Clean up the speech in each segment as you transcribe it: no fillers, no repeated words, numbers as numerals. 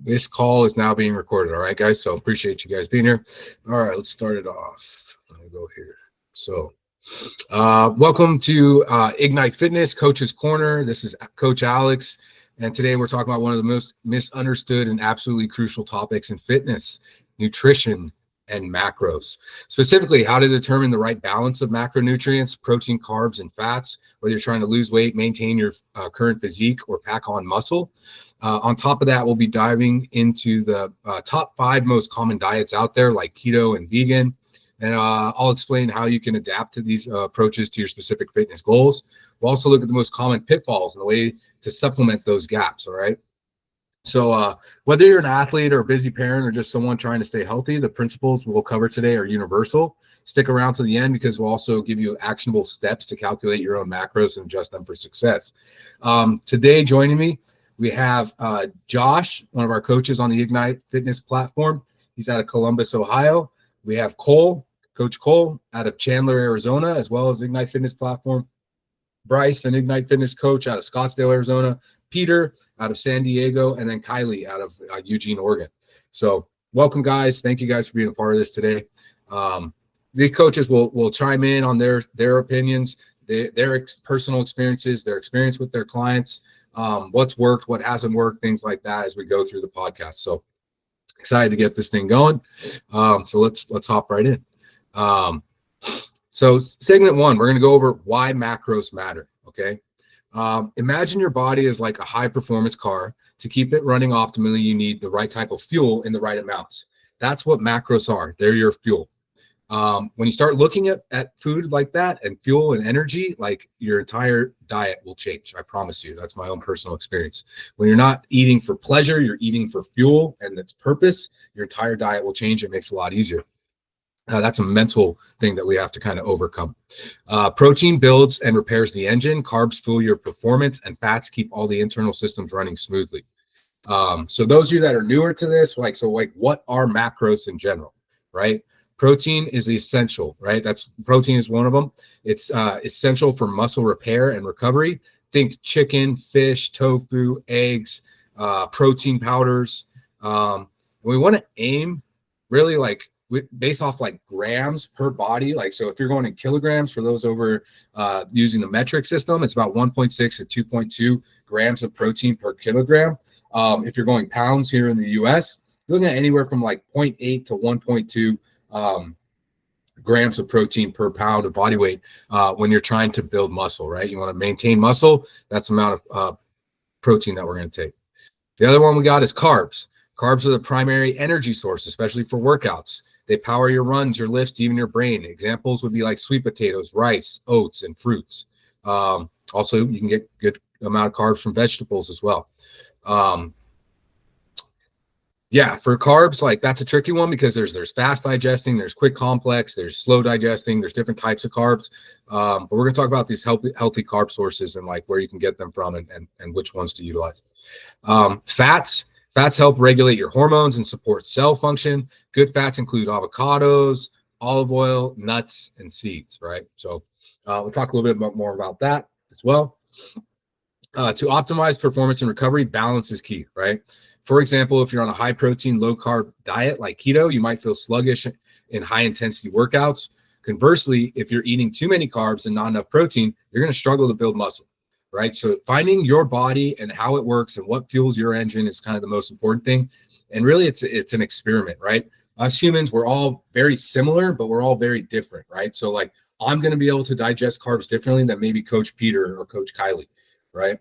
This call is now being recorded. All right, guys. So appreciate you guys being here. All right, let's start it off. Let me go here. So, welcome to Ignite Fitness Coach's Corner. This is Coach Alex, and today we're talking about one of the most misunderstood and absolutely crucial topics in fitness: nutrition and macros. Specifically, how to determine the right balance of macronutrients, protein, carbs, and fats, whether you're trying to lose weight, maintain your current physique, or pack on muscle. On top of that, we'll be diving into the top 5 most common diets out there, like keto and vegan. And I'll explain how you can adapt to these approaches to your specific fitness goals. We'll also look at the most common pitfalls and the way to supplement those gaps, all right? So whether you're an athlete or a busy parent or just someone trying to stay healthy, the principles we'll cover today are universal. Stick around to the end because we'll also give you actionable steps to calculate your own macros and adjust them for success. Today, joining me, we have Josh, one of our coaches on the Ignite Fitness platform. He's out of Columbus, Ohio. We have Cole, Coach Cole, out of Chandler, Arizona, as well as Ignite Fitness platform. Bryce, an Ignite Fitness coach out of Scottsdale, Arizona. Peter out of San Diego, and then Kylie out of Eugene, Oregon. So welcome, guys. Thank you guys for being a part of this today. These coaches will chime in on their opinions, their personal experiences, their experience with their clients, what's worked, what hasn't worked, things like that as we go through the podcast. So excited to get this thing going. So let's hop right in. So segment 1, we're going to go over why macros matter. Okay. Imagine your body is like a high performance car. To keep it running optimally, you need the right type of fuel in the right amounts. That's what macros are. They're your fuel. When you start looking at food like that and fuel and energy, like your entire diet will change. I promise you. That's my own personal experience. When you're not eating for pleasure, you're eating for fuel and its purpose, your entire diet will change. It makes it a lot easier. That's a mental thing that we have to kind of overcome. Protein builds and repairs the engine. Carbs fuel your performance, and fats keep all the internal systems running smoothly. So those of you that are newer to this, like what are macros in general, right? Protein is essential, right? Protein is one of them. It's essential for muscle repair and recovery. Think chicken, fish, tofu, eggs, protein powders. We want to aim really based off like grams per body. Like, so if you're going in kilograms, for those over using the metric system, it's about 1.6 to 2.2 grams of protein per kilogram. If you're going pounds here in the US, you're looking at anywhere from like 0.8 to 1.2 grams of protein per pound of body weight when you're trying to build muscle, right? You want to maintain muscle. That's the amount of protein that we're going to take. The other one we got is carbs. Carbs are the primary energy source, especially for workouts. They power your runs, your lifts, even your brain. Examples would be like sweet potatoes, rice, oats, and fruits. Also, you can get good amount of carbs from vegetables as well. Yeah, for carbs, like that's a tricky one because there's fast digesting, there's quick complex, there's slow digesting, there's different types of carbs. But we're going to talk about these healthy carb sources and like where you can get them from and which ones to utilize. Fats help regulate your hormones and support cell function. Good fats include avocados, olive oil, nuts, and seeds, right? So we'll talk a little bit more about that as well. To optimize performance and recovery, balance is key, right? For example, if you're on a high protein, low carb diet like keto, you might feel sluggish in high intensity workouts. Conversely, if you're eating too many carbs and not enough protein, you're going to struggle to build muscle, right? So finding your body and how it works and what fuels your engine is kind of the most important thing. And really it's an experiment, right? Us humans, we're all very similar, but we're all very different, right? So like I'm going to be able to digest carbs differently than maybe Coach Peter or Coach Kylie, right?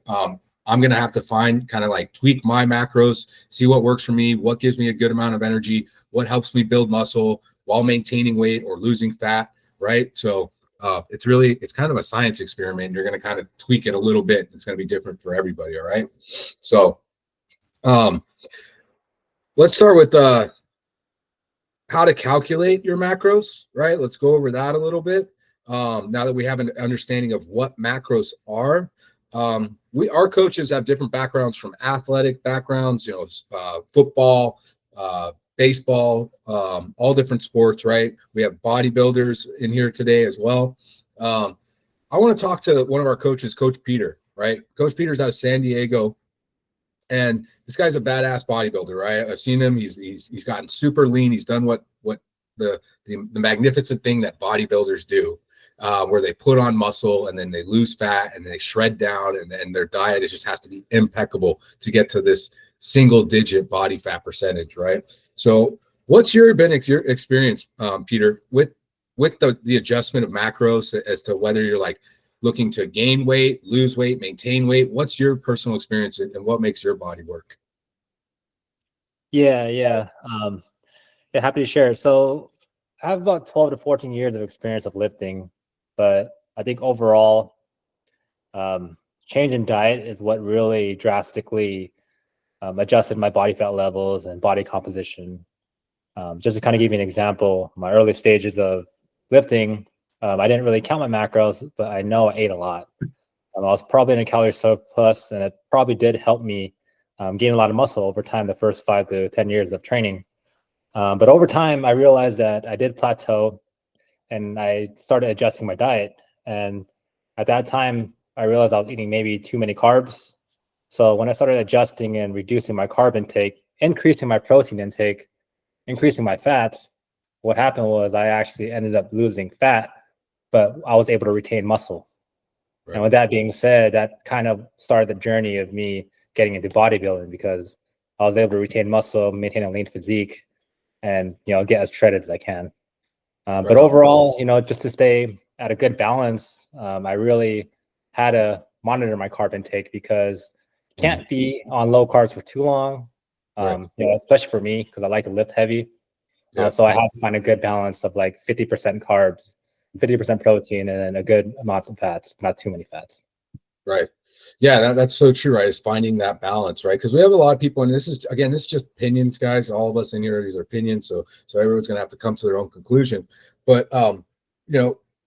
I'm going to have to kind of tweak my macros, see what works for me, what gives me a good amount of energy, what helps me build muscle while maintaining weight or losing fat, right? So it's kind of a science experiment. You're going to kind of tweak it a little bit. It's going to be different for everybody. All right. So let's start with how to calculate your macros, right? Let's go over that a little bit. Now that we have an understanding of what macros are, our coaches have different backgrounds, from athletic backgrounds, football, baseball, all different sports, right? We have bodybuilders in here today as well. I want to talk to one of our coaches, Coach Peter, right? Coach Peter's out of San Diego. And this guy's a badass bodybuilder, right? I've seen him. He's gotten super lean. He's done what the magnificent thing that bodybuilders do, where they put on muscle and then they lose fat and they shred down, and their diet just has to be impeccable to get to this single digit body fat percentage, right? So what's your experience, Peter, with the adjustment of macros as to whether you're like looking to gain weight, lose weight, maintain weight? What's your personal experience and what makes your body work? Yeah. Yeah, happy to share. So I have about 12 to 14 years of experience of lifting, but I think overall, change in diet is what really drastically adjusted my body fat levels and body composition. Just to kind of give you an example, my early stages of lifting, I didn't really count my macros, but I know I ate a lot. I was probably in a calorie surplus, and it probably did help me gain a lot of muscle over time, the first 5 to 10 years of training. But over time, I realized that I did plateau, and I started adjusting my diet. And at that time, I realized I was eating maybe too many carbs. So when I started adjusting and reducing my carb intake, increasing my protein intake, increasing my fats, what happened was I actually ended up losing fat, but I was able to retain muscle. Right. And with that being said, that kind of started the journey of me getting into bodybuilding, because I was able to retain muscle, maintain a lean physique, and get as shredded as I can. But Right on. overall, just to stay at a good balance, I really had to monitor my carb intake, because you can't be on low carbs for too long. Right. Especially for me, because I like to lift heavy. Yeah. So I have to find a good balance of like 50% carbs, 50% protein, and then a good amount of fats, not too many fats. Right. Yeah, that's so true, right? Is finding that balance, right? Because we have a lot of people, and this is just opinions, guys. All of us in here, these are opinions, so everyone's gonna have to come to their own conclusion. But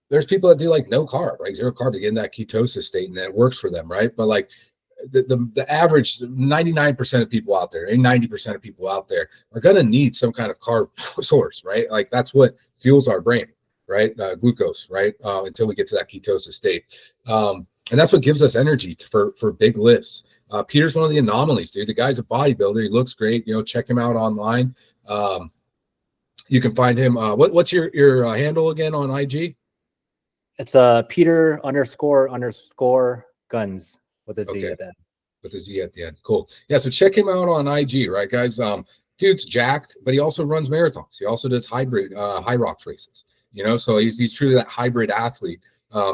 there's people that do like no carb, right? Zero carb to get in that ketosis state, and that works for them, right? But like the average 99% of people out there, and 90% of people out there are gonna need some kind of carb source, right? Like that's what fuels our brain, right? Glucose, right? Until we get to that ketosis state. And that's what gives us energy for big lifts. Peter's one of the anomalies, dude. The guy's a bodybuilder. He looks great. Check him out online. You can find him. What's your handle again on IG? It's Peter __ guns with a Z at the end. With a Z at the end. Cool. Yeah. So check him out on IG, right, guys? Dude's jacked, but he also runs marathons. He also does hybrid high rocks races. So he's truly that hybrid athlete.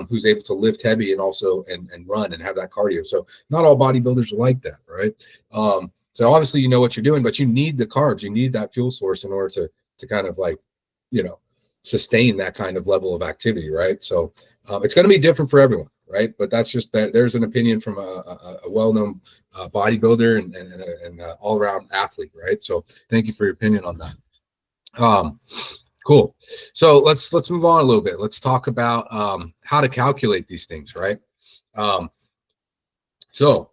Who's able to lift heavy and also and run and have that cardio. So not all bodybuilders are like that, right? So obviously you know what you're doing, but you need the carbs, you need that fuel source in order to kind of like, sustain that kind of level of activity, right? So it's going to be different for everyone, right? But that's just that there's an opinion from a well-known bodybuilder and all-around athlete, right? So thank you for your opinion on that. Cool. So let's move on a little bit. Let's talk about how to calculate these things, right? So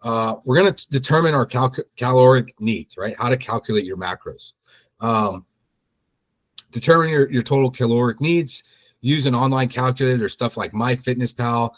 we're going to determine our caloric needs, right? How to calculate your macros. Determine your total caloric needs. Use an online calculator, stuff like MyFitnessPal.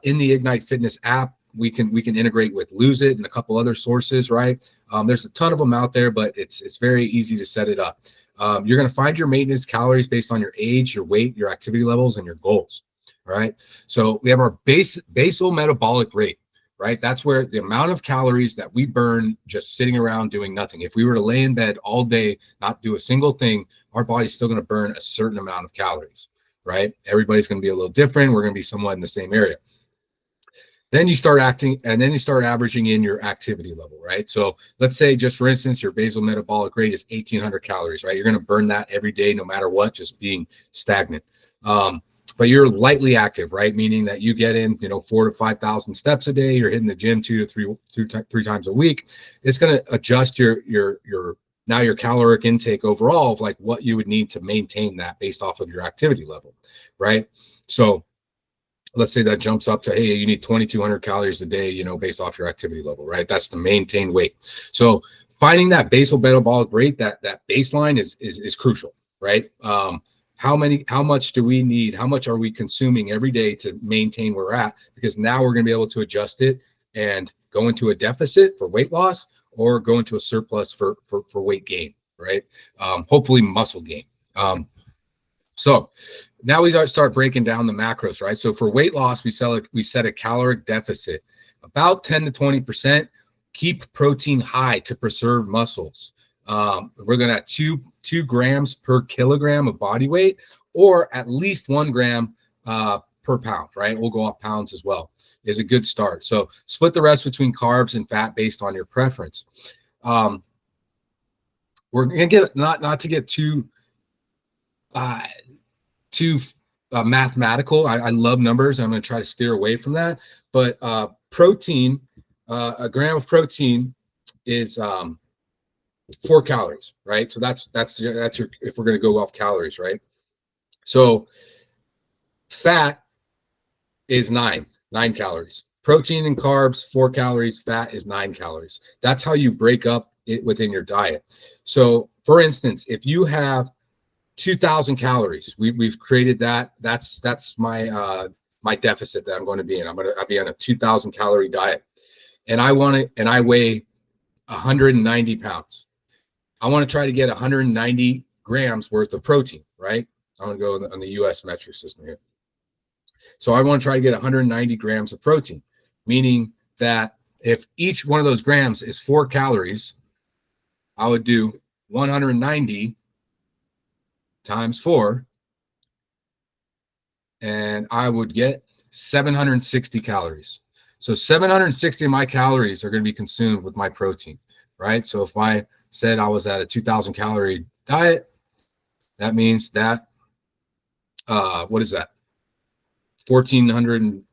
In the Ignite Fitness app, we can integrate with Lose It and a couple other sources, right? There's a ton of them out there, but it's very easy to set it up. You're going to find your maintenance calories based on your age, your weight, your activity levels, and your goals. Right. So we have our basal metabolic rate, right? That's where the amount of calories that we burn just sitting around doing nothing. If we were to lay in bed all day, not do a single thing, our body's still going to burn a certain amount of calories, right? Everybody's going to be a little different. We're going to be somewhat in the same area. Then you start averaging in your activity level, right? So let's say, just for instance, your basal metabolic rate is 1,800 calories, right? You're going to burn that every day, no matter what, just being stagnant. But you're lightly active, right? Meaning that you get in, 4,000 to 5,000 steps a day. You're hitting the gym two to three times a week. It's going to adjust your caloric intake overall of like what you would need to maintain that based off of your activity level, right? So let's say that jumps up to, hey, you need 2,200 calories a day, based off your activity level, right? That's the maintain weight. So finding that basal metabolic rate, that baseline is crucial, right? How much do we need? How much are we consuming every day to maintain where we're at? Because now we're going to be able to adjust it and go into a deficit for weight loss or go into a surplus for weight gain, right? Hopefully muscle gain. So now we start breaking down the macros, right? So for weight loss, we set a caloric deficit, about 10 to 20%. Keep protein high to preserve muscles. We're going to have 2 grams per kilogram of body weight, or at least 1 gram per pound, right? We'll go off pounds as well, is a good start. So split the rest between carbs and fat based on your preference. We're going to get not to get too mathematical. I love numbers. I'm going to try to steer away from that. But protein, a gram of protein is 4 calories, right? So that's your, if we're going to go off calories, right? So fat is 9 calories. Protein and carbs, 4 calories. Fat is 9 calories. That's how you break up it within your diet. So for instance, if you have 2,000 calories, we've created that. That's my my deficit that I'm going to be in. I'll be on a 2,000 calorie diet, and I weigh 190 pounds. I want to try to get 190 grams worth of protein, right? I'm going to go on the US metric system here. So I want to try to get 190 grams of protein, meaning that if each one of those grams is 4 calories, I would do 190 times 4, and I would get 760 calories. So 760 of my calories are going to be consumed with my protein, right? So if I said I was at a 2,000 calorie diet, that means that, what is that? 1,430,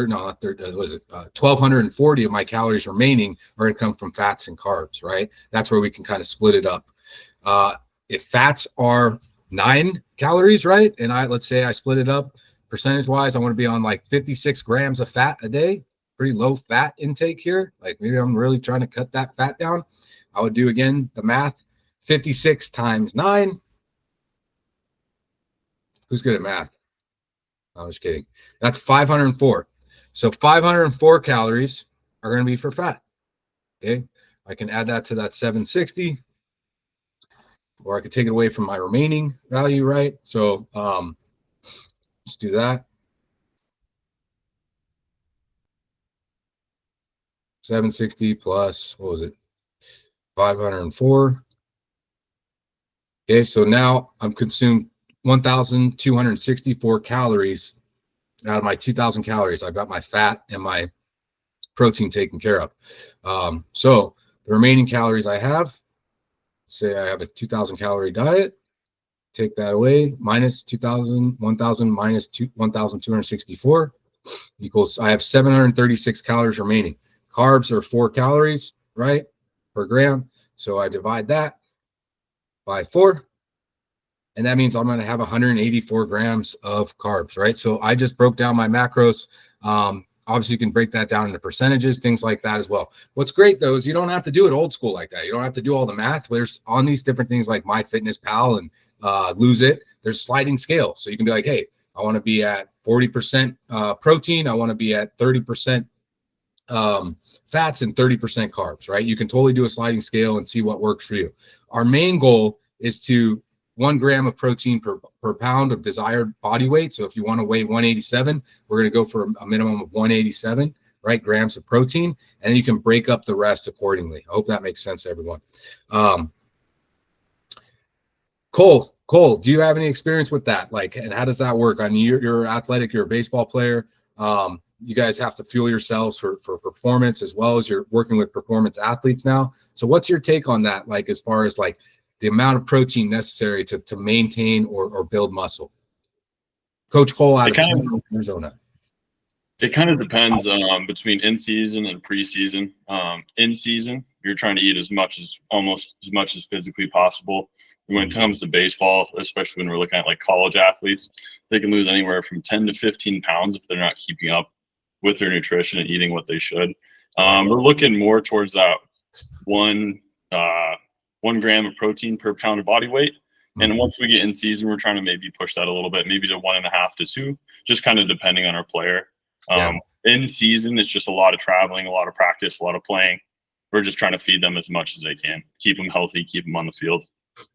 no, not 30, what is it? 1,240 of my calories remaining are going to come from fats and carbs, right? That's where we can kind of split it up. If fats are 9 calories, right? And let's say I split it up percentage wise, I want to be on like 56 grams of fat a day, pretty low fat intake here. Like maybe I'm really trying to cut that fat down. I would do again the math, 56 times 9. Who's good at math? I'm just kidding. That's 504. So 504 calories are going to be for fat. Okay. I can add that to that 760, or I could take it away from my remaining value, right? So let's do that. 760 plus, what was it? 504. Okay, so now I'm consumed 1,264 calories out of my 2,000 calories. I've got my fat and my protein taken care of. So the remaining calories I have, say I have a 2,000 calorie diet, take that away, minus 1,000 minus 1,264 equals, I have 736 calories remaining. Carbs are 4 calories, right, per gram. So I divide that by 4, and that means I'm going to have 184 grams of carbs, right? So I just broke down my macros. Obviously, you can break that down into percentages, things like that as well. What's great, though, is you don't have to do it old school like that. You don't have to do all the math. There's on these different things like MyFitnessPal and Lose It, there's sliding scale. So you can be like, hey, I want to be at 40% protein. I want to be at 30% fats and 30% carbs, right? You can totally do a sliding scale and see what works for you. Our main goal is to 1 gram of protein per pound of desired body weight. So if you want to weigh 187, we're going to go for a minimum of 187, right, grams of protein, and you can break up the rest accordingly. I hope that makes sense to everyone. Cole, do you have any experience with that? Like, and how does that work? I mean, you're athletic, you're a baseball player. You guys have to fuel yourselves for performance, as well as you're working with performance athletes now. So what's your take on that? Like, as far as like the amount of protein necessary to maintain or build muscle? Coach Cole out of Arizona. It kind of depends between in season and preseason. In season, you're trying to eat almost as much as physically possible. When it comes to baseball, especially when we're looking at like college athletes, they can lose anywhere from 10 to 15 pounds if they're not keeping up with their nutrition and eating what they should. We're looking more towards that 1 gram of protein per pound of body weight. And once we get in season, we're trying to maybe push that a little bit, maybe to 1.5 to 2, just kind of depending on our player. In season, it's just a lot of traveling, a lot of practice, a lot of playing. We're just trying to feed them as much as they can, keep them healthy, keep them on the field.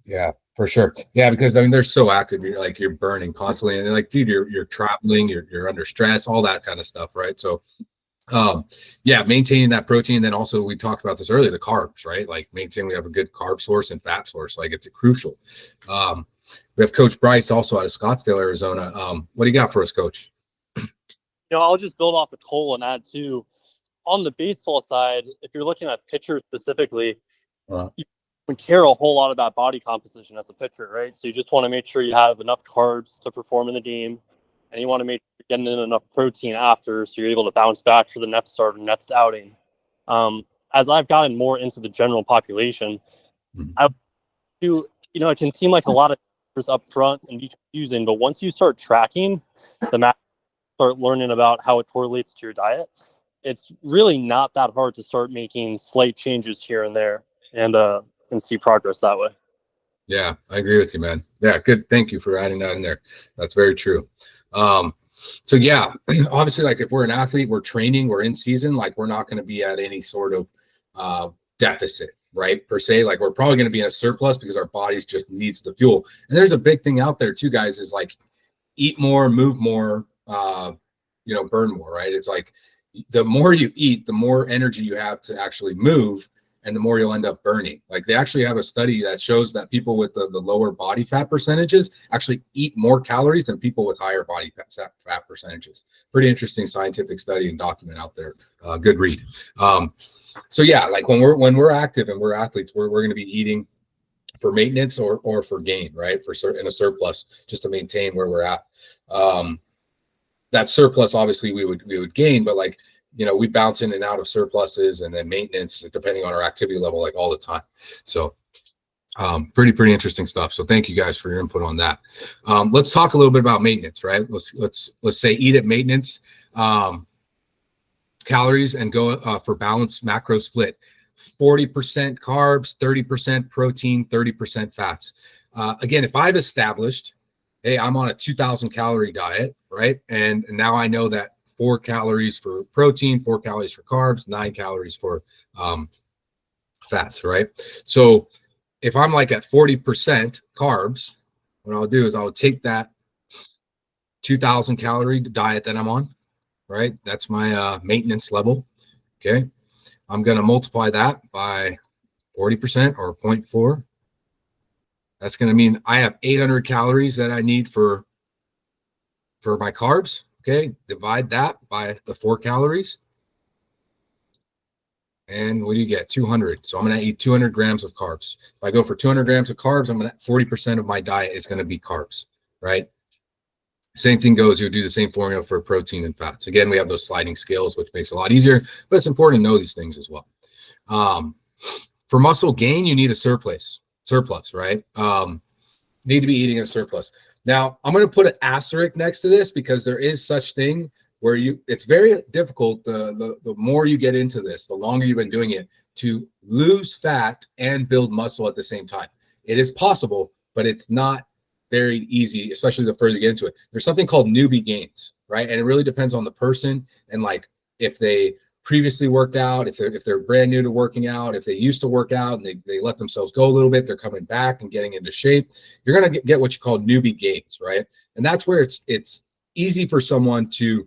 Yeah, for sure. Yeah, because I mean they're so active. You're burning constantly, and they're like, dude, you're traveling, you're under stress, all that kind of stuff, right? So yeah, maintaining that protein. Then also we talked about this earlier, the carbs, right? Like we have a good carb source and fat source. Like it's crucial. We have Coach Bryce also out of Scottsdale, Arizona. What do you got for us, Coach? I'll just build off of Cole and add too. On the baseball side, if you're looking at pitchers specifically, you don't care a whole lot about body composition as a pitcher, right? So you just want to make sure you have enough carbs to perform in the game, and you want to make sure you're getting in enough protein after, so you're able to bounce back for the next start or next outing. As I've gotten more into the general population, I do, it can seem like a lot of up front and be confusing, but once you start tracking the math, start learning about how it correlates to your diet, it's really not that hard to start making slight changes here and there and see progress that way. Yeah, I agree with you, man. Yeah, good. Thank you for adding that in there. That's very true. So yeah, obviously, like if we're an athlete, we're training, we're in season, like we're not going to be at any sort of deficit, right? Per se, like we're probably going to be in a surplus because our bodies just needs the fuel. And there's a big thing out there too, guys, is like eat more, move more, burn more, right? It's like the more you eat, the more energy you have to actually move, and the more you'll end up burning. Like they actually have a study that shows that people with the lower body fat percentages actually eat more calories than people with higher body fat percentages. Pretty interesting scientific study and document out there. Good read. So yeah, like when we're active and we're athletes, we're going to be eating for maintenance or for gain, right? In a surplus, just to maintain where we're at. That surplus, obviously, we would gain, but like, we bounce in and out of surpluses and then maintenance depending on our activity level, like all the time. So pretty interesting stuff. So thank you guys for your input on that. Let's talk a little bit about maintenance, right? Let's say eat at maintenance calories and go for balanced macro split. 40% carbs, 30% protein, 30% fats. Again, if I've established, hey, I'm on a 2,000 calorie diet, right? And now I know that 4 calories for protein, 4 calories for carbs, 9 calories for fats, right? So if I'm like at 40% carbs, what I'll do is I'll take that 2,000 calorie diet that I'm on, right? That's my maintenance level, okay? I'm going to multiply that by 40% or 0.4. That's going to mean I have 800 calories that I need for my carbs. Okay, divide that by the 4 calories. And what do you get? 200. So I'm going to eat 200 grams of carbs. If I go for 200 grams of carbs, 40% of my diet is going to be carbs, right? Same thing goes, you do the same formula for protein and fats. Again, we have those sliding scales, which makes it a lot easier, but it's important to know these things as well. For muscle gain, you need a surplus, right? Need to be eating a surplus. Now, I'm going to put an asterisk next to this because there is such thing where it's very difficult the more you get into this, the longer you've been doing it, to lose fat and build muscle at the same time. It is possible, but it's not very easy, especially the further you get into it. There's something called newbie gains, right? And it really depends on the person and like if they previously worked out, if they're brand new to working out, if they used to work out and they let themselves go a little bit, they're coming back and getting into shape, you're going to get what you call newbie gains, right? And that's where it's easy for someone to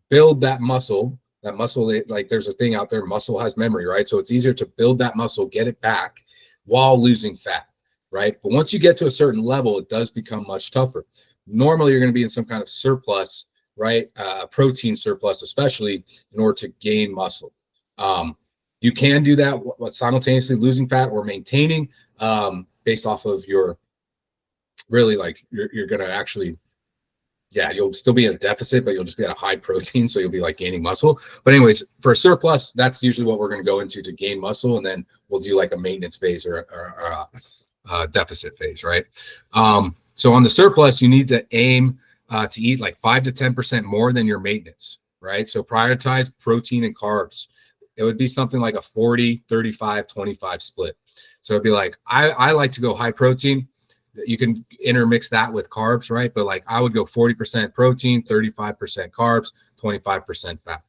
build that muscle, like there's a thing out there, muscle has memory, right? So it's easier to build that muscle, get it back while losing fat, right? But once you get to a certain level, it does become much tougher. Normally, you're going to be in some kind of surplus, right? Protein surplus, especially in order to gain muscle. You can do that simultaneously losing fat or maintaining based off of your really like you're going to actually, yeah, you'll still be in a deficit, but you'll just be at a high protein. So you'll be like gaining muscle. But anyways, for a surplus, that's usually what we're going to go into to gain muscle. And then we'll do like a maintenance phase or a deficit phase, right? So on the surplus, you need to aim to eat like 5 to 10% more than your maintenance, right? So prioritize protein and carbs. It would be something like a 40, 35, 25 split. So it'd be like, I like to go high protein. you can intermix that with carbs, right? But like I would go 40% protein, 35% carbs, 25% fat.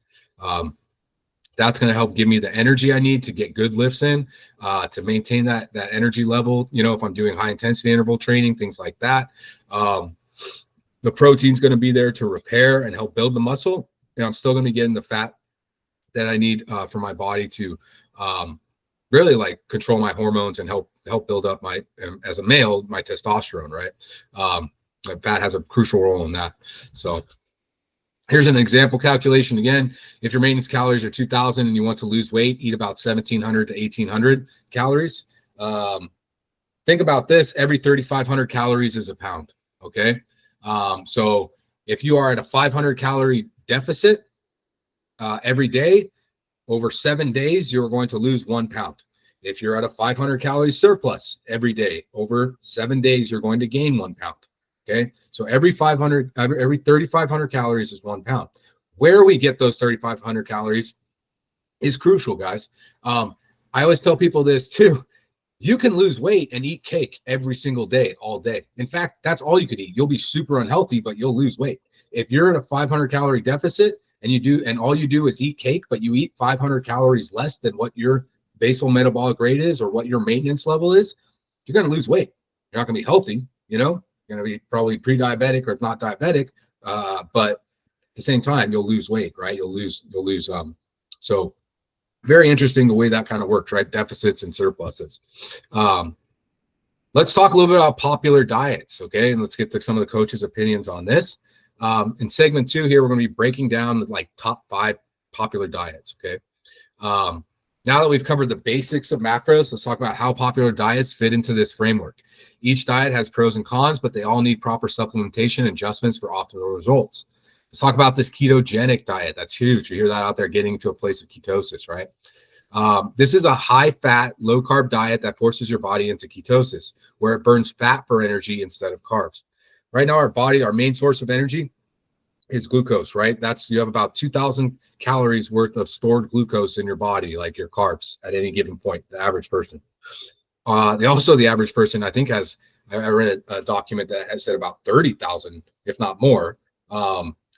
That's going to help give me the energy I need to get good lifts in, to maintain that energy level. You know, if I'm doing high intensity interval training, things like that. The protein's going to be there to repair and help build the muscle. You know, I'm still going to be getting the fat that I need for my body to really like control my hormones and help build up my, as a male, my testosterone, right? Fat has a crucial role in that. So here's an example calculation. Again, if your maintenance calories are 2,000 and you want to lose weight, eat about 1,700 to 1,800 calories. Think about this: every 3,500 calories is a pound. Okay, so if you are at a 500 calorie deficit every day, over 7 days, you're going to lose 1 pound. If you're at a 500 calorie surplus every day, over 7 days, you're going to gain 1 pound. Okay, so every 3,500 calories is 1 pound. Where we get those 3,500 calories is crucial, guys. I always tell people this too. You can lose weight and eat cake every single day, all day. In fact, that's all you could eat. You'll be super unhealthy, but you'll lose weight. If you're at a 500 calorie deficit and all you do is eat cake, but you eat 500 calories less than what your basal metabolic rate is or what your maintenance level is, you're going to lose weight. You're not going to be healthy, you know? You're going to be probably pre-diabetic or if not diabetic, but at the same time, you'll lose weight, right? You'll lose. So very interesting the way that kind of works, right? Deficits and surpluses. Let's talk a little bit about popular diets, okay? And let's get to some of the coaches' opinions on this. In segment 2 here, we're going to be breaking down like top 5 popular diets, okay? Now that we've covered the basics of macros, let's talk about how popular diets fit into this framework. Each diet has pros and cons, but they all need proper supplementation and adjustments for optimal results. Let's talk about this ketogenic diet. That's huge. You hear that out there, getting to a place of ketosis, right? This is a high-fat, low-carb diet that forces your body into ketosis, where it burns fat for energy instead of carbs. Right now, our main source of energy is glucose, right? You have about 2,000 calories worth of stored glucose in your body, like your carbs, at any given point, the average person. The average person, I think, I read a document that has said about 30,000, if not more.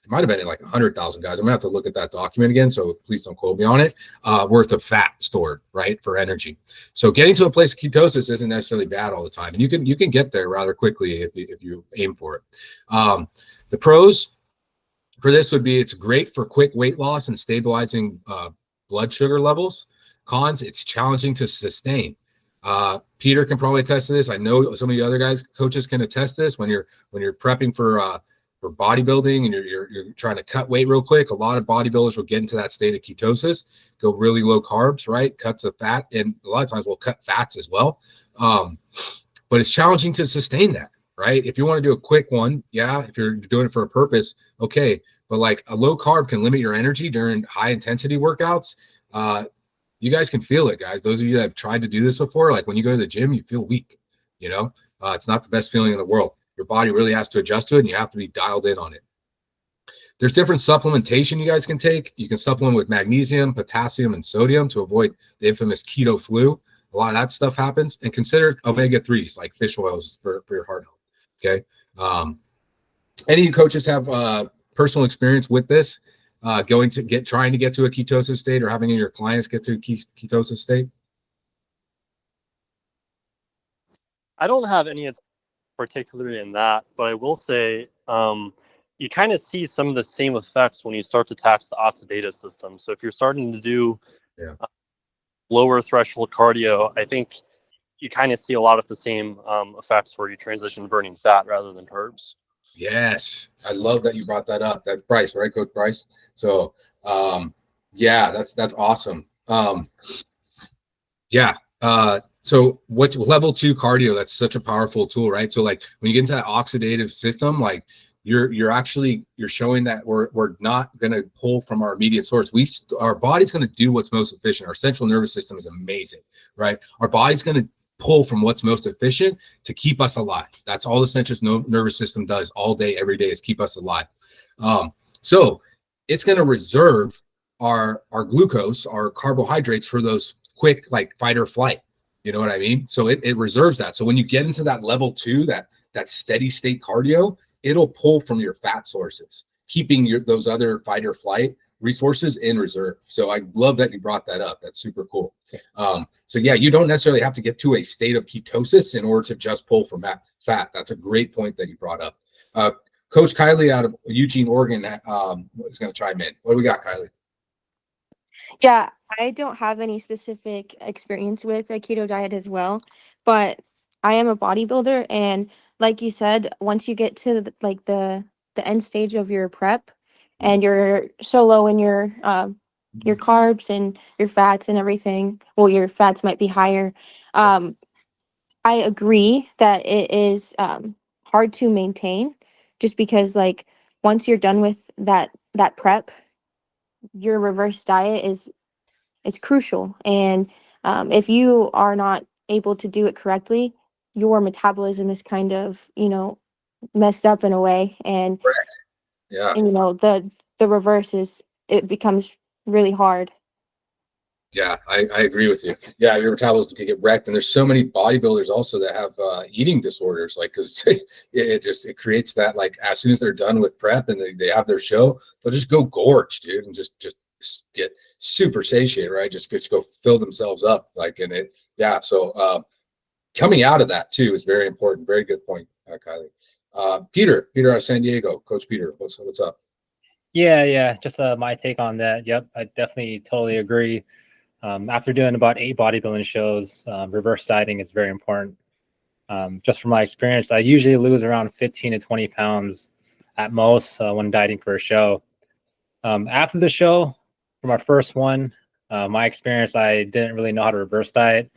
It might have been like 100,000, guys. I'm gonna have to look at that document again, so please don't quote me on it. Worth of fat stored, right, for energy. So getting to a place of ketosis isn't necessarily bad all the time, and you can get there rather quickly if you aim for it. The pros for this would be it's great for quick weight loss and stabilizing blood sugar levels. Cons: it's challenging to sustain. Peter can probably attest to this. I know some of the other coaches can attest to this. When you're prepping for bodybuilding and you're trying to cut weight real quick, a lot of bodybuilders will get into that state of ketosis, go really low carbs, right? Cuts of fat, and a lot of times we'll cut fats as well. But it's challenging to sustain that, right? If you want to do a quick one, yeah, if you're doing it for a purpose, okay. But like a low carb can limit your energy during high intensity workouts. You guys can feel it, guys. Those of you that have tried to do this before, like when you go to the gym, you feel weak, you know? It's not the best feeling in the world. Your body really has to adjust to it, and you have to be dialed in on it. There's different supplementation you guys can take. You can supplement with magnesium, potassium, and sodium to avoid the infamous keto flu. A lot of that stuff happens. And consider omega-3s like fish oils for your heart health, okay? Any of you coaches have personal experience with this? Trying to get to a ketosis state, or having your clients get to a ketosis state? I don't have any particularly in that, but I will say you kind of see some of the same effects when you start to tax the oxidative system. So if you're starting to do lower threshold cardio, I think you kind of see a lot of the same effects where you transition to burning fat rather than carbs. Yes, I love that you brought that up. That's Bryce, right, Coach Bryce? So, yeah, that's awesome. So what level 2 cardio? That's such a powerful tool, right? So like when you get into that oxidative system, like you're showing that we're not going to pull from our immediate source. Our body's going to do what's most efficient. Our central nervous system is amazing, right? Our body's going to pull from what's most efficient to keep us alive. That's all the central nervous system does all day, every day, is keep us alive. So it's going to reserve our glucose, our carbohydrates, for those quick, like, fight or flight. You know what I mean? So it reserves that. So when you get into that level 2, that steady state cardio, it'll pull from your fat sources, keeping those other fight or flight resources in reserve. So I love that you brought that up. That's super cool. So yeah, you don't necessarily have to get to a state of ketosis in order to just pull from that fat. That's a great point that you brought up. Coach Kylie out of Eugene, Oregon, is going to chime in. What do we got, Kylie? Yeah, I don't have any specific experience with a keto diet as well, but I am a bodybuilder, and like you said, once you get to the end stage of your prep, and you're so low in your carbs and your fats and everything, well, your fats might be higher. I agree that it is hard to maintain, just because like once you're done with that prep, your reverse diet is it's crucial. And if you are not able to do it correctly, your metabolism is kind of, messed up in a way. Correct. Yeah. And the reverse is, it becomes really hard. Yeah, I agree with you. Yeah, your metabolism can get wrecked, and there's so many bodybuilders also that have eating disorders, like because it creates that, like as soon as they're done with prep and they have their show, they'll just go gorge, dude, and just get super satiated, right? Just go fill themselves up, like in it. Yeah, so coming out of that too is very important. Very good point, Kylie. Peter out of San Diego, Coach Peter, what's up? Yeah. Just my take on that. Yep, I definitely totally agree. After doing about 8 bodybuilding shows, reverse dieting is very important. Just from my experience, I usually lose around 15 to 20 pounds at most when dieting for a show. After the show, for my first one, my experience, I didn't really know how to reverse diet.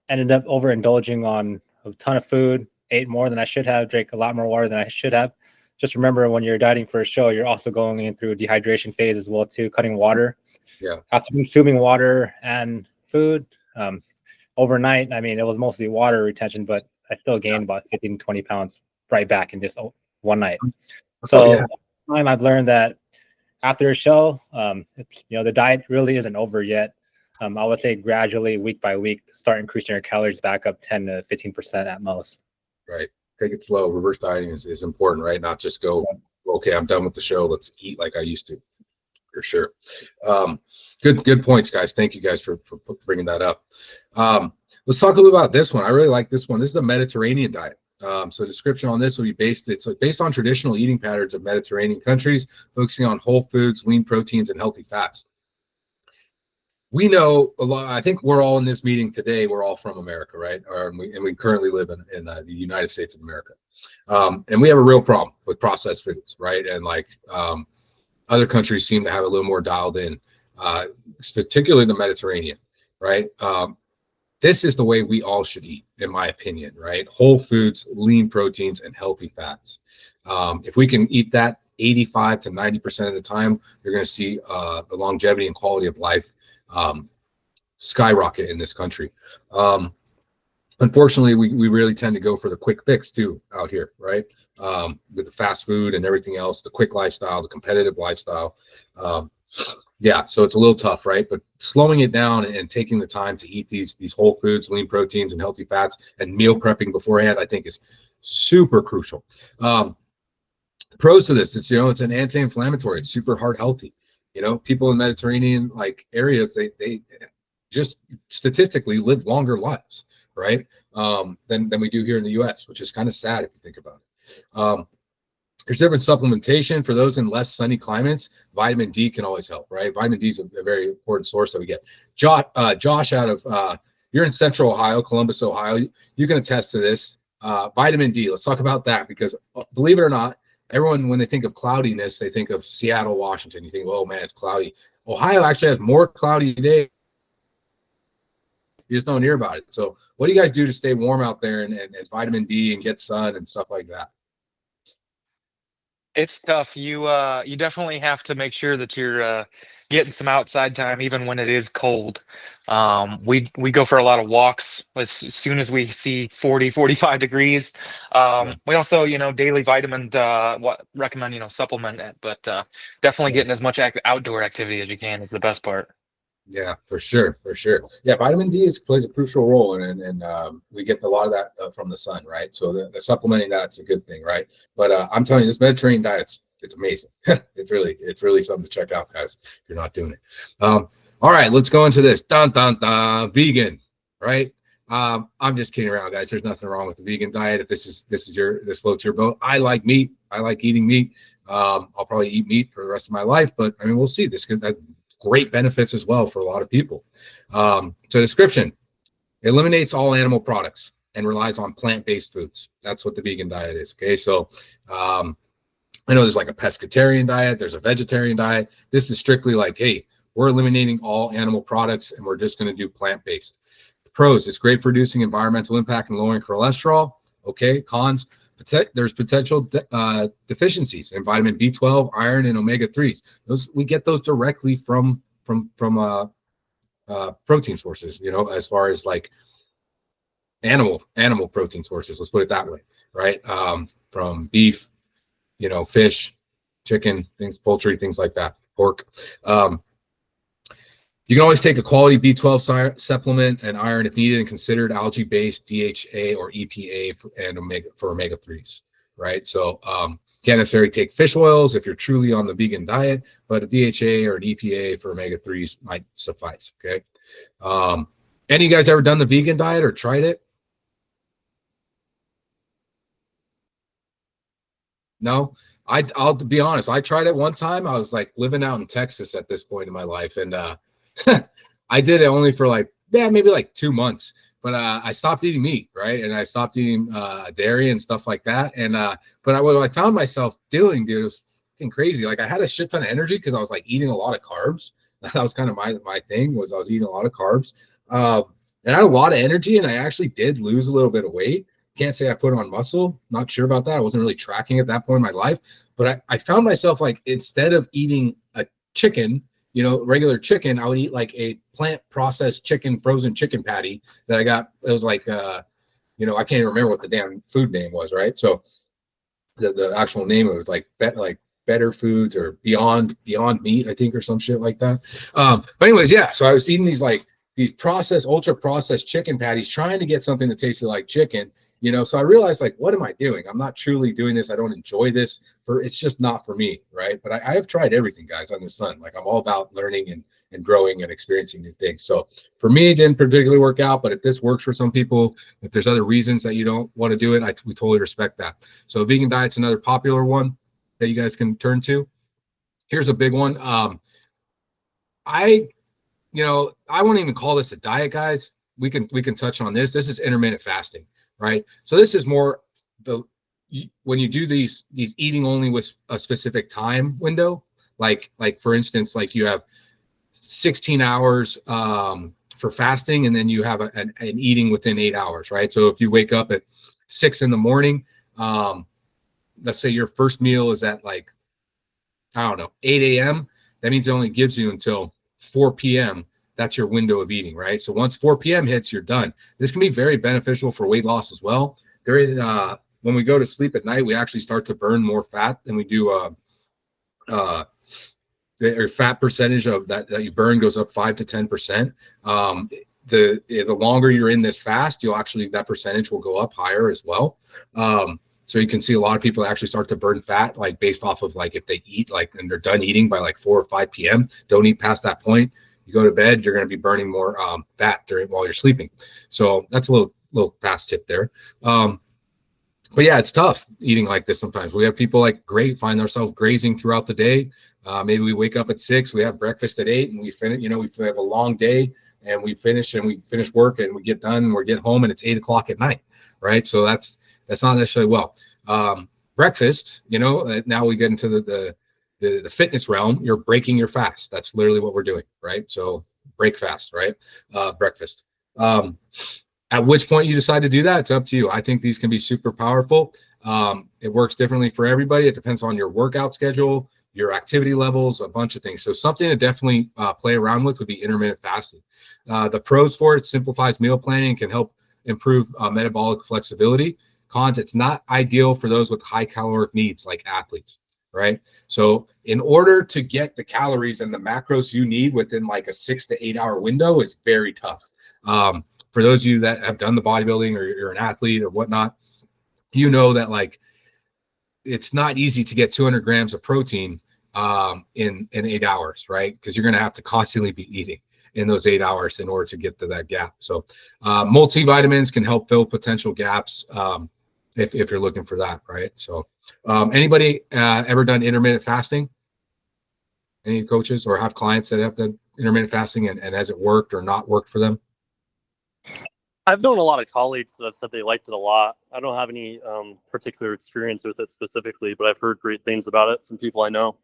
Ended up overindulging on a ton of food, ate more than I should have, drank a lot more water than I should have. Just remember, when you're dieting for a show, you're also going in through a dehydration phase as well too, cutting water. Yeah. After consuming water and food, overnight, I mean, it was mostly water retention, but I still gained about 15 to 20 pounds right back in just one night. So time I've learned that after a show, the diet really isn't over yet. I would say gradually, week by week, start increasing your calories back up 10 to 15% at most. Right. Take it slow. Reverse dieting is important, right? Not just go, okay, I'm done with the show. Let's eat like I used to. For sure. Good points, guys. Thank you guys for bringing that up. Let's talk a little about this one. I really like this one. This is a Mediterranean diet. So description on this will be based on traditional eating patterns of Mediterranean countries, focusing on whole foods, lean proteins, and healthy fats. We know a lot. I think we're all in this meeting today. We're all from America, right? And we currently live in the United States of America. And we have a real problem with processed foods, right? And other countries seem to have a little more dialed in, particularly the Mediterranean, right? This is the way we all should eat, in my opinion, right? Whole foods, lean proteins, and healthy fats. If we can eat that 85 to 90% of the time, you're going to see the longevity and quality of life skyrocket in this country. Unfortunately, we really tend to go for the quick fix too out here, right? With the fast food and everything else, the quick lifestyle, the competitive lifestyle. Yeah, so it's a little tough, right? But slowing it down and taking the time to eat these whole foods, lean proteins, and healthy fats, and meal prepping beforehand, I think is super crucial. Pros to this, it's an anti-inflammatory. It's super heart healthy. People in Mediterranean areas, they just statistically live longer lives, right? Than we do here in the U.S., which is kind of sad if you think about it. There's different supplementation for those in less sunny climates. Vitamin D can always help, right? Vitamin D is a very important source that we get. Josh out of you're in Central Ohio, Columbus, Ohio. You can attest to this. Vitamin D. Let's talk about that, because believe it or not, everyone, when they think of cloudiness, they think of Seattle, Washington. You think, oh man, it's cloudy. Ohio actually has more cloudy days. You just don't hear about it. So what do you guys do to stay warm out there and vitamin D and get sun and stuff like that? It's tough. You definitely have to make sure that you're getting some outside time, even when it is cold. We go for a lot of walks as soon as we see 40, 45 degrees. We also, daily vitamin, recommend, supplement it, but definitely getting as much outdoor activity as you can is the best part. Yeah, for sure, for sure. Yeah, vitamin D plays a crucial role, and we get a lot of that from the sun, right? So the supplementing that's a good thing, right? But I'm telling you, this Mediterranean diet's it's amazing. It's really something to check out, guys. If you're not doing it. All right, let's go into this. Dun dun dun. Vegan, right? I'm just kidding around, guys. There's nothing wrong with the vegan diet. If this floats your boat. I like meat. I like eating meat. I'll probably eat meat for the rest of my life, but I mean, we'll see. This could great benefits as well for a lot of people. So description, eliminates all animal products and relies on plant-based foods. That's what the vegan diet is. Okay, so I know there's like a pescatarian diet, there's a vegetarian diet. This is strictly like, hey, we're eliminating all animal products and we're just going to do plant-based. The pros, it's great for reducing environmental impact and lowering cholesterol. Okay, cons, there's potential deficiencies in vitamin B12, iron, and omega-3s. Those we get those directly from protein sources. You know, as far as like animal protein sources. Let's put it that way, right? From beef, you know, fish, chicken, things, poultry, things like that, pork. You can always take a quality B12 supplement and iron if needed, and considered algae-based DHA or EPA and omega-3s, right? So can't necessarily take fish oils if you're truly on the vegan diet, but a DHA or an EPA for omega-3s might suffice, okay? Any of you guys ever done the vegan diet or tried it? No? I'll be honest, I tried it one time. I was like living out in Texas at this point in my life, and I did it only for like, yeah, maybe like 2 months, but I stopped eating meat, right? And I stopped eating dairy and stuff like that. And but what I found myself doing, dude, was fucking crazy. Like I had a shit ton of energy because I was like eating a lot of carbs. That was kind of my thing, was I was eating a lot of carbs. And I had a lot of energy, and I actually did lose a little bit of weight. Can't say I put on muscle. Not sure about that. I wasn't really tracking at that point in my life. But I found myself like, instead of eating a chicken, you know, regular chicken, I would eat like a plant processed chicken, frozen chicken patty that I got. It was like, you know, I can't even remember what the damn food name was, right? So the actual name of it was like Better Foods or Beyond Meat, I think, or some shit like that. But anyways, yeah. So I was eating these processed, ultra processed chicken patties, trying to get something that tasted like chicken. You know, so I realized, like, what am I doing? I'm not truly doing this. I don't enjoy this. It's just not for me, right? But I have tried everything, guys, under the sun. Like, I'm all about learning and growing and experiencing new things. So for me, it didn't particularly work out. But if this works for some people, if there's other reasons that you don't want to do it, we totally respect that. So vegan diet's another popular one that you guys can turn to. Here's a big one. I won't even call this a diet, guys. We can touch on this. This is intermittent fasting. Right. So this is more when you do these eating only with a specific time window, like for instance, like you have 16 hours for fasting, and then you have an eating within 8 hours, right? So if you wake up at 6 in the morning, let's say your first meal is at like, I don't know, 8 a.m. That means it only gives you until 4 p.m. That's your window of eating, right? So once 4 p.m. hits, you're done. This can be very beneficial for weight loss as well. When we go to sleep at night, we actually start to burn more fat than we do. The fat percentage of that you burn goes up 5 to 10%. The longer you're in this fast, that percentage will go up higher as well. So you can see a lot of people actually start to burn fat, like based off of like if they eat and they're done eating by like 4 or 5 p.m. Don't eat past that point. You go to bed, you're going to be burning more fat while you're sleeping. So that's a little fast tip there. But yeah, it's tough eating like this sometimes. We have people find ourselves grazing throughout the day. Maybe we wake up at 6, we have breakfast at 8, and we finish. You know, we have a long day, and we finish work, and we get done, and we get home, and it's 8 o'clock at night, right? So that's not necessarily well. Breakfast, you know, now we get into the fitness realm. You're breaking your fast. That's literally what we're doing, right? So break fast, right? Breakfast. At which point you decide to do that, it's up to you. I think these can be super powerful. It works differently for everybody. It depends on your workout schedule, your activity levels, a bunch of things. So something to definitely play around with would be intermittent fasting. The pros for it: simplifies meal planning and can help improve metabolic flexibility. Cons: it's not ideal for those with high caloric needs like athletes. right? So in order to get the calories and the macros you need within like a 6 to 8 hour window is very tough. For those of you that have done the bodybuilding or you're an athlete or whatnot, you know that like it's not easy to get 200 grams of protein in 8 hours, right? Because you're going to have to constantly be eating in those 8 hours in order to get to that gap. So multivitamins can help fill potential gaps if you're looking for that, right? So anybody ever done intermittent fasting? Any coaches or have clients that have done intermittent fasting and has it worked or not worked for them? I've known a lot of colleagues that have said they liked it a lot. I don't have any particular experience with it specifically, but I've heard great things about it from people I know.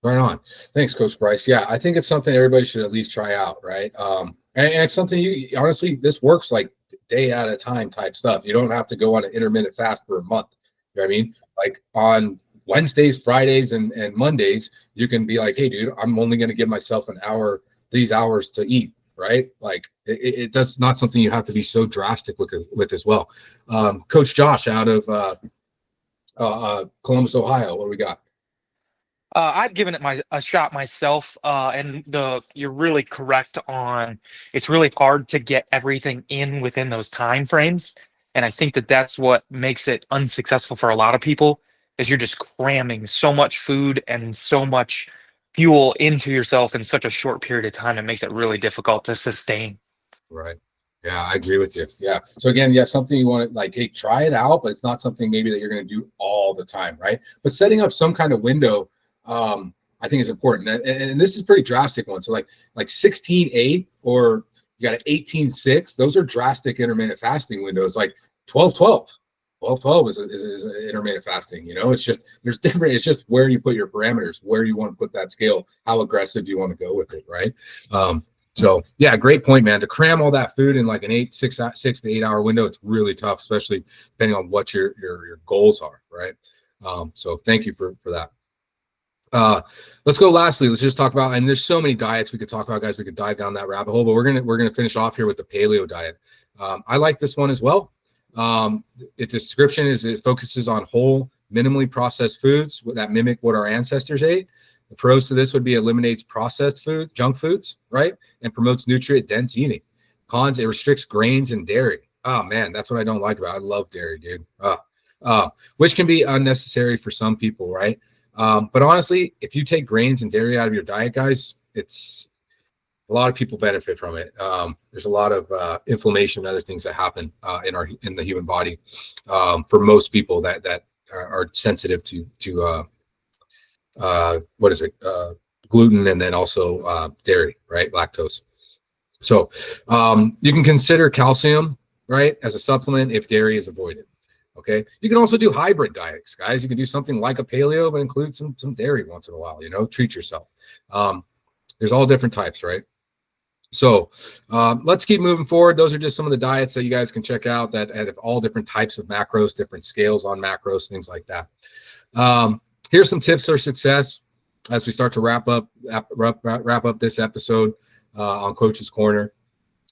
Right on. Thanks, Coach Bryce. Yeah, I think it's something everybody should at least try out, right? And it's something you honestly, this works like day at a time type stuff. You don't have to go on an intermittent fast for a month. You know what I mean? Like on Wednesdays, Fridays, and Mondays, you can be like, hey, dude, I'm only going to give myself an hour, these hours to eat, right? Like it does not something you have to be so drastic with as well. Coach Josh out of Columbus, Ohio, what do we got? I've given it a shot myself, and you're really correct on it's really hard to get everything in within those time frames, and I think that's what makes it unsuccessful for a lot of people is you're just cramming so much food and so much fuel into yourself in such a short period of time. It makes it really difficult to sustain. Right. Yeah, I agree with you. Yeah. So again, yeah, something you want to like, hey, try it out, but it's not something maybe that you're going to do all the time, right? But setting up some kind of window, I think is important. And this is a pretty drastic one. So like 16-8 or you got an 18-6, those are drastic intermittent fasting windows. Like 12-12. 12-12 is an intermittent fasting. You know, it's just there's different. It's just where you put your parameters, where you want to put that scale, how aggressive you want to go with it, right? So yeah, great point, man. To cram all that food in like an 6 to 8 hour window, it's really tough, especially depending on what your goals are, right? So thank you for that. Let's go lastly, let's just talk about, and there's so many diets we could talk about, guys. We could dive down that rabbit hole, but we're gonna finish off here with the paleo diet. I like this one as well. Its description is it focuses on whole, minimally processed foods that mimic what our ancestors ate. The pros to this would be eliminates processed food, junk foods, right? And promotes nutrient-dense eating. Cons, it restricts grains and dairy. Oh man, that's what I don't like about it. I love dairy, dude. Which can be unnecessary for some people, right? But honestly, if you take grains and dairy out of your diet, guys, it's a lot of people benefit from it. There's a lot of inflammation and other things that happen in the human body for most people that are sensitive to gluten and then also dairy, right? Lactose. So you can consider calcium, right, as a supplement if dairy is avoided. Okay. You can also do hybrid diets, guys. You can do something like a paleo, but include some dairy once in a while, you know, treat yourself. There's all different types, right? So let's keep moving forward. Those are just some of the diets that you guys can check out that have all different types of macros, different scales on macros, things like that. Here's some tips for success as we start to wrap up this episode on Coach's Corner.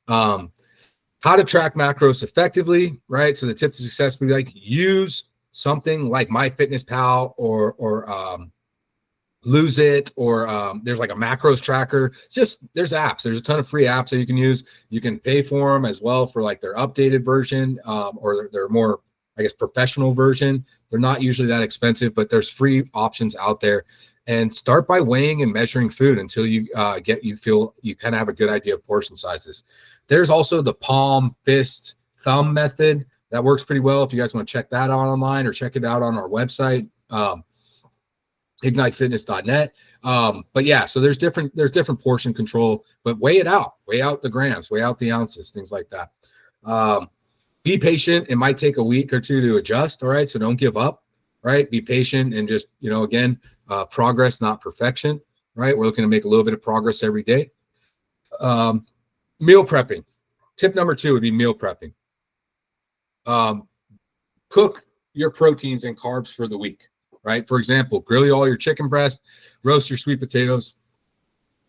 How to track macros effectively, right? So the tip to success would be like use something like MyFitnessPal or Lose It, or there's like a macros tracker. There's apps. There's a ton of free apps that you can use. You can pay for them as well for like their updated version or their more, I guess, professional version. They're not usually that expensive, but there's free options out there. And start by weighing and measuring food until you feel you kind of have a good idea of portion sizes. There's also the palm, fist, thumb method that works pretty well if you guys want to check that out online or check it out on our website, ignitefitness.net. But yeah, so there's different portion control, but weigh out the grams, weigh out the ounces, things like that. Be patient. It might take a week or two to adjust. All right. So don't give up, right? Be patient and just, again, progress, not perfection, right? We're looking to make a little bit of progress every day. Meal prepping. Tip number 2 would be meal prepping. Cook your proteins and carbs for the week, right? For example, grill all your chicken breast, roast your sweet potatoes,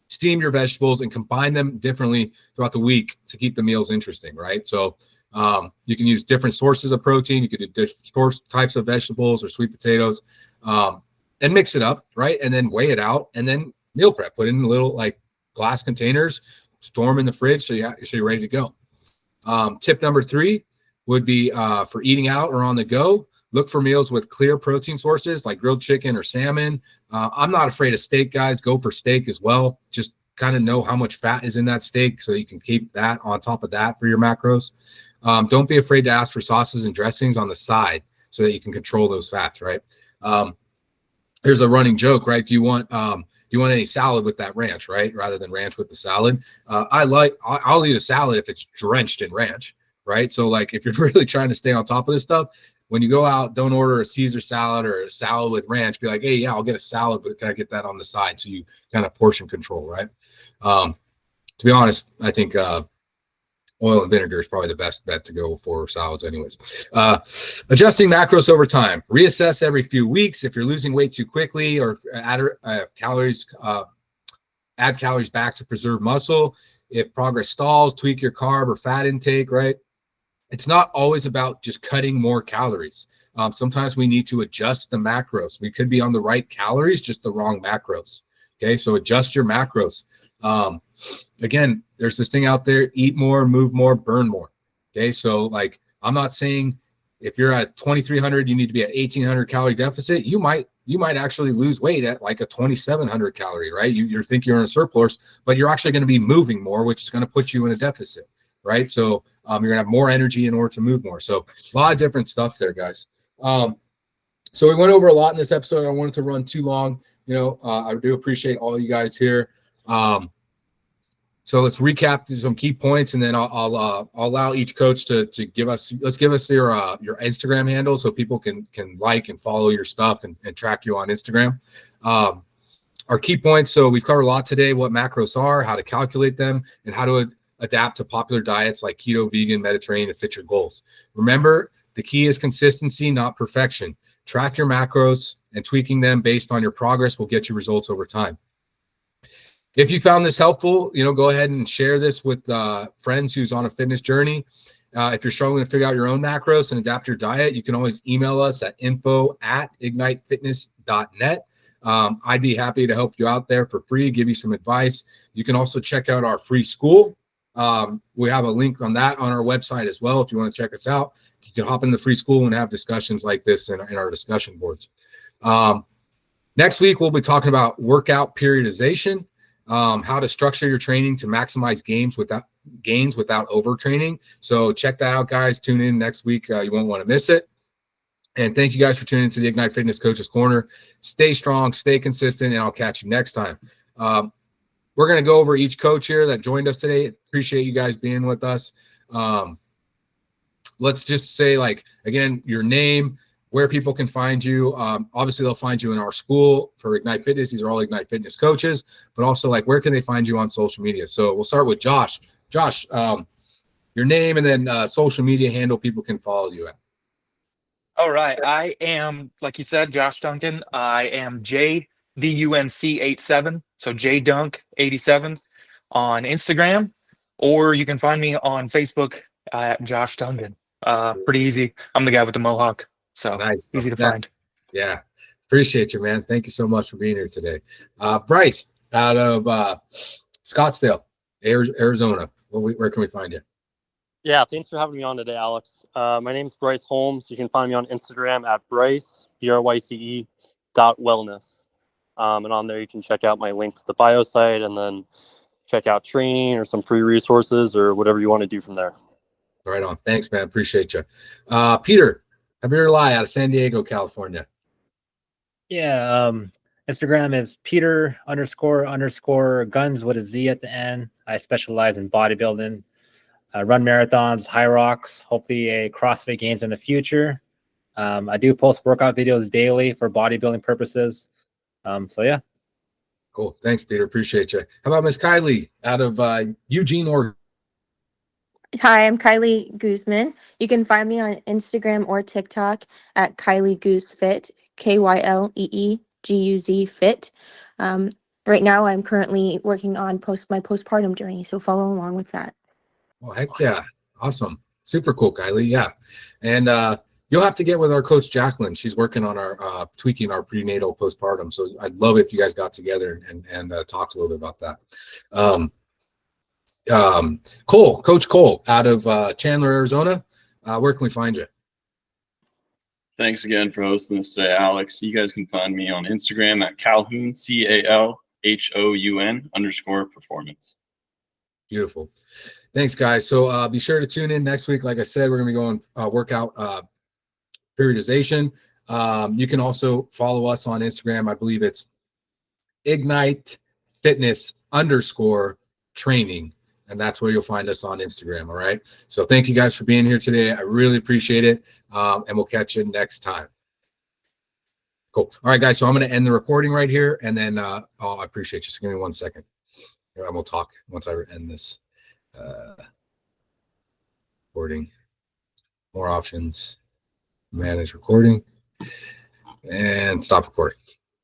steam your vegetables, and combine them differently throughout the week to keep the meals interesting, right? So you can use different sources of protein. You could do different types of vegetables or sweet potatoes. And and mix it up, right? And then weigh it out, and then meal prep. Put it in little like glass containers, store them in the fridge so you're ready to go. Tip number 3 would be for eating out or on the go. Look for meals with clear protein sources like grilled chicken or salmon. I'm not afraid of steak, guys. Go for steak as well. Just kind of know how much fat is in that steak so you can keep that on top of that for your macros. Don't be afraid to ask for sauces and dressings on the side so that you can control those fats, right? Here's a running joke, right? Do you want any salad with that ranch, right? Rather than ranch with the salad. I'll eat a salad if it's drenched in ranch, right? So like if you're really trying to stay on top of this stuff, when you go out, don't order a Caesar salad or a salad with ranch. Be like, hey, yeah, I'll get a salad, but can I get that on the side? So you kind of portion control, right? To be honest, I think oil and vinegar is probably the best bet to go for salads anyways. Adjusting macros over time. Reassess every few weeks. If you're losing weight too quickly or add calories back to preserve muscle. If progress stalls, tweak your carb or fat intake, right? It's not always about just cutting more calories. Sometimes we need to adjust the macros. We could be on the right calories, just the wrong macros. Okay, so adjust your macros. Again, there's this thing out there: eat more, move more, burn more. Okay, so like I'm not saying if you're at 2,300, you need to be at 1,800 calorie deficit. You might actually lose weight at like a 2,700 calorie, right? You think you're in a surplus, but you're actually going to be moving more, which is going to put you in a deficit, right? So you're gonna have more energy in order to move more. So a lot of different stuff there, guys. So we went over a lot in this episode. I don't want it to run too long. I do appreciate all you guys here. So let's recap some key points, and then I'll allow each coach to give us your Instagram handle so people can like and follow your stuff and track you on Instagram. Our key points. So we've covered a lot today: what macros are, how to calculate them, and how to adapt to popular diets like keto, vegan, Mediterranean to fit your goals. Remember, the key is consistency, not perfection. Track your macros, and tweaking them based on your progress will get you results over time. If you found this helpful, go ahead and share this with friends who's on a fitness journey. If you're struggling to figure out your own macros and adapt your diet, you can always email us at info@ignitefitness.net. I'd be happy to help you out there for free, give you some advice. You can also check out our free school. We have a link on that on our website as well. If you want to check us out, you can hop in the free school and have discussions like this in our discussion boards. Next week, we'll be talking about workout periodization, how to structure your training to maximize gains without overtraining. So check that out, guys. Tune in next week. You won't want to miss it. And thank you guys for tuning into the Ignite Fitness Coaches Corner. Stay strong, stay consistent, and I'll catch you next time. We're going to go over each coach here that joined us today. Appreciate you guys being with us. Let's just say, again, your name, where people can find you. Obviously, they'll find you in our school for Ignite Fitness. These are all Ignite Fitness coaches. But also, where can they find you on social media? So we'll start with Josh. Josh, your name and then social media handle people can follow you at. All right. I am, like you said, Josh Duncan. I am JDUNC87. So JDunk87 on Instagram, or you can find me on Facebook at Josh Duncan. Pretty easy. I'm the guy with the mohawk. So nice. Easy to find. Yeah. Appreciate you, man. Thank you so much for being here today. Bryce out of Scottsdale, Arizona. Where can we find you? Yeah, thanks for having me on today, Alex. My name is Bryce Holmes. You can find me on Instagram at Bryce, BRYCE.wellness. And on there, you can check out my link to the bio site and then check out training or some free resources or whatever you want to do from there. Right on. Thanks, man. Appreciate you. Peter, Javier Lai out of San Diego, California. Yeah. Instagram is Peter__guns with a Z at the end. I specialize in bodybuilding. Run marathons, high rocks, hopefully a CrossFit Games in the future. I do post workout videos daily for bodybuilding purposes. So yeah. Cool. Thanks, Peter. Appreciate you. How about Miss Kylie out of Eugene, Oregon? Hi, I'm Kylie Guzman. You can find me on Instagram or TikTok at Kylie Goose Fit, KYLEEGUZ Fit. Right now, I'm currently working on my postpartum journey, so follow along with that. Oh, heck yeah. Awesome. Super cool, Kylie. Yeah. And You'll have to get with our coach Jacqueline. She's working on our tweaking our prenatal postpartum. So I'd love it if you guys got together and talked a little bit about that. Coach Cole out of Chandler, Arizona. Where can we find you? Thanks again for hosting this today, Alex. You guys can find me on Instagram at Calhoun, CALHOUN_performance. Beautiful. Thanks, guys. So be sure to tune in next week. Like I said, we're going to be going workout periodization. You can also follow us on Instagram. I believe it's Ignite Fitness _training. And that's where you'll find us on Instagram. All right. So thank you guys for being here today. I really appreciate it. And we'll catch you next time. Cool. All right, guys. So I'm going to end the recording right here. And then I appreciate you. Just give me 1 second. And we'll talk once I end this recording. More options. Manage recording. And stop recording.